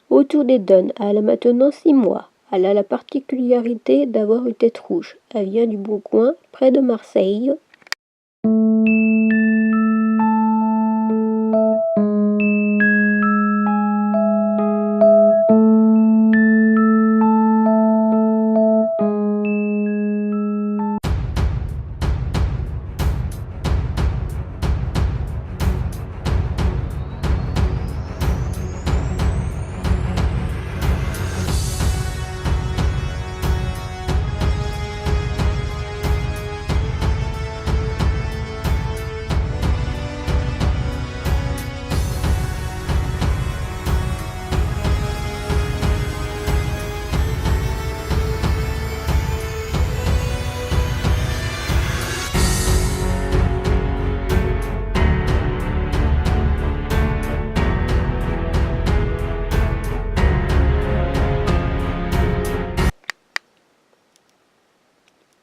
Autour des Dunn, elle a maintenant 6 mois. Elle a la particularité d'avoir une tête rouge. Elle vient du Bourgoin, près de Marseille.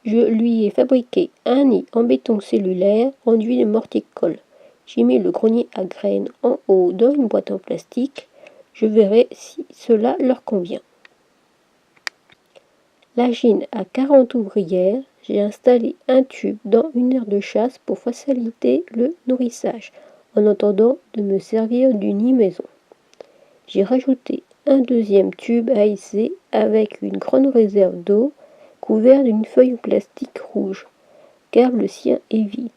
Je lui ai fabriqué un nid en béton cellulaire enduit de mortier-colle. J'ai mis le grenier à graines en haut dans une boîte en plastique. Je verrai si cela leur convient. La gîte a 40 ouvrières. J'ai installé un tube dans une aire de chasse pour faciliter le nourrissage, en attendant de me servir du nid maison. J'ai rajouté un deuxième tube à hisser avec une grande réserve d'eau couvert d'une feuille en plastique rouge, car le sien est vide.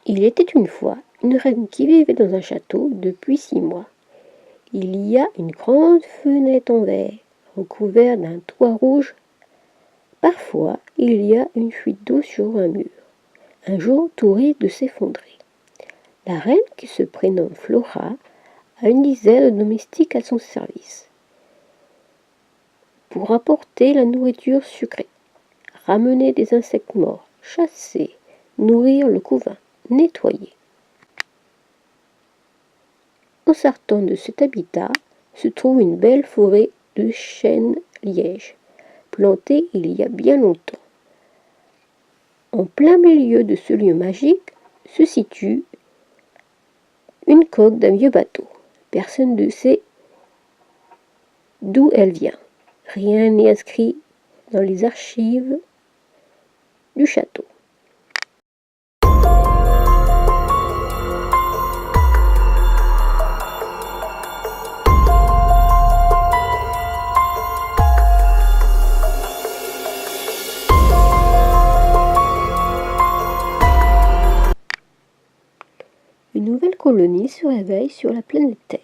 Il était une fois une reine qui vivait dans un château depuis 6 mois. Il y a une grande fenêtre en verre, recouverte d'un toit rouge. Parfois, il y a une fuite d'eau sur un mur. Un jour, tout risque de s'effondrer. La reine, qui se prénomme Flora, a une dizaine de domestiques à son service pour apporter la nourriture sucrée, ramener des insectes morts, chasser, nourrir le couvain, nettoyer. En sortant de cet habitat se trouve une belle forêt de chênes lièges, plantée il y a bien longtemps. En plein milieu de ce lieu magique se situe une coque d'un vieux bateau. Personne ne sait d'où elle vient. Rien n'est inscrit dans les archives du château. Une nouvelle colonie se réveille sur la planète Terre,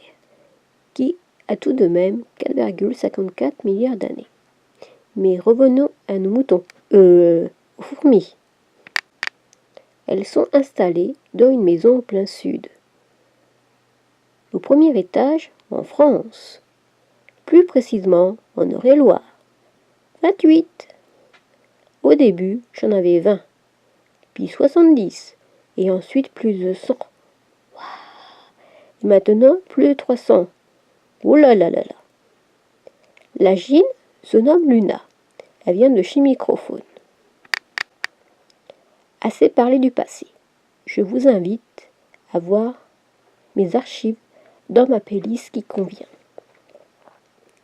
qui a tout de même 4,54 milliards d'années. Mais revenons à nos moutons, aux fourmis. Elles sont installées dans une maison en plein sud, au premier étage en France, plus précisément en Eure-et-Loire. 28. Au début, j'en avais 20, puis 70, et ensuite plus de 100. Wow. Et maintenant, plus de 300. Oh là là là là. La Chine se nomme Luna. Elle vient de chez Microphone. Assez parlé du passé. Je vous invite à voir mes archives dans ma playlist qui convient.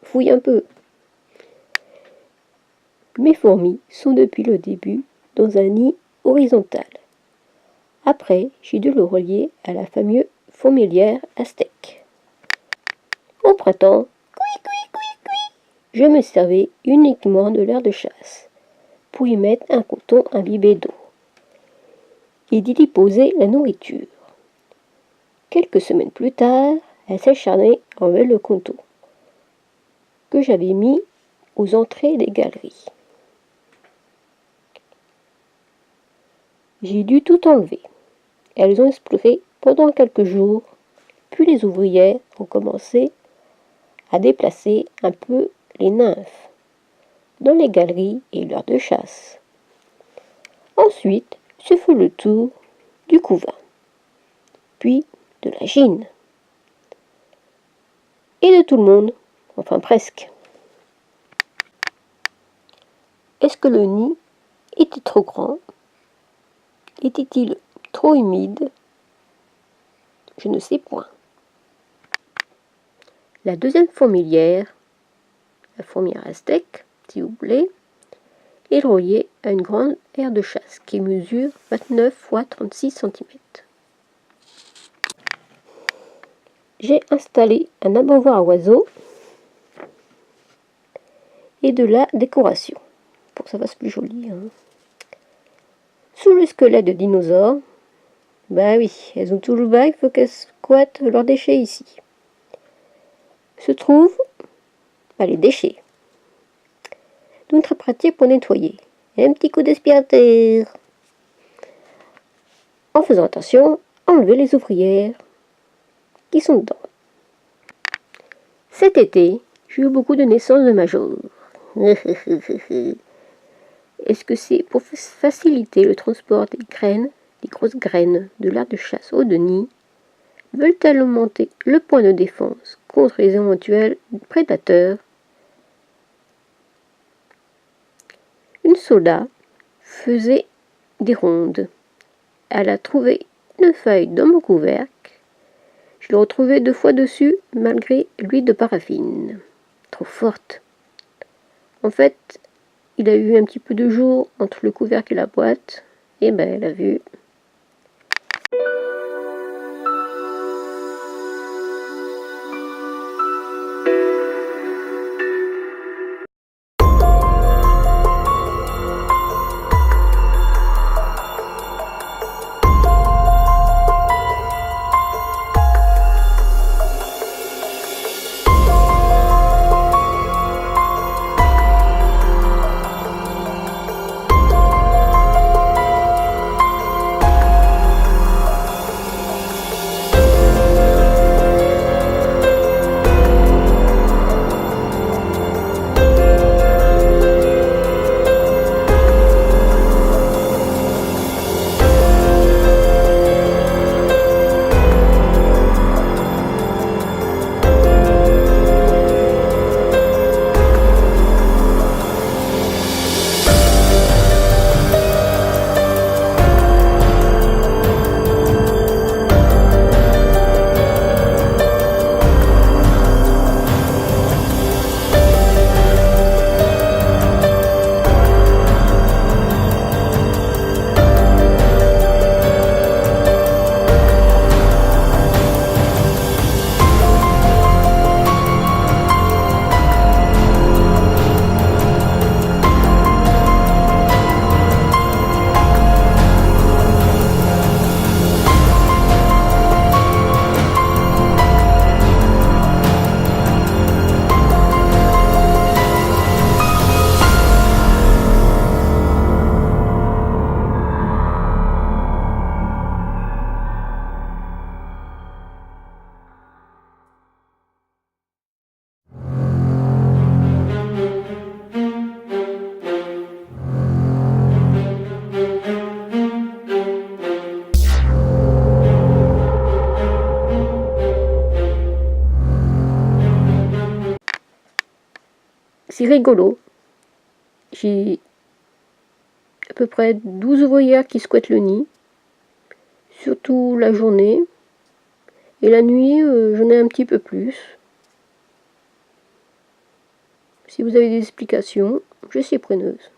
Fouille un peu. Mes fourmis sont depuis le début dans un nid horizontal. Après, j'ai dû le relier à la fameuse fourmilière aztèque. Au printemps, je me servais uniquement de l'air de chasse pour y mettre un coton imbibé d'eau et d'y déposer la nourriture. Quelques semaines plus tard, elle s'acharnait envers le coton que j'avais mis aux entrées des galeries. J'ai dû tout enlever. Elles ont exploré pendant quelques jours, puis les ouvrières ont commencé à déplacer un peu les nymphes dans les galeries et l'aire de chasse. Ensuite, ce fut le tour du couvain, puis de la Chine, et de tout le monde, enfin presque. Est-ce que le nid était trop grand? Était-il trop humide? Je ne sais point. La deuxième fourmilière, la fourmilière aztèque, si vous voulez, est reliée à une grande aire de chasse qui mesure 29 x 36 cm. J'ai installé un abreuvoir à oiseaux et de la décoration, pour que ça fasse plus joli. Sous le squelette de dinosaures, bah oui, elles ont tout le bail, il faut qu'elles squattent leurs déchets ici. Se trouvent les déchets. Donc très pratique pour nettoyer. Et un petit coup d'aspirateur. En faisant attention à enlever les ouvrières qui sont dedans. Cet été, j'ai eu beaucoup de naissances de majors. Est-ce que c'est pour faciliter le transport des graines, des grosses graines de l'aire de chasse au nid? Veulent-elles augmenter le point de défense contre les éventuels prédateurs? Une soldat faisait des rondes. Elle a trouvé une feuille dans mon couvercle. Je l'ai retrouvée 2 fois dessus, malgré l'huile de paraffine. Trop forte. En fait, il a eu un petit peu de jour entre le couvercle et la boîte. Et ben, elle a vu. c'est rigolo. J'ai à peu près 12 ouvrières qui squattent le nid, surtout la journée. Et la nuit, j'en ai un petit peu plus. Si vous avez des explications, je suis preneuse.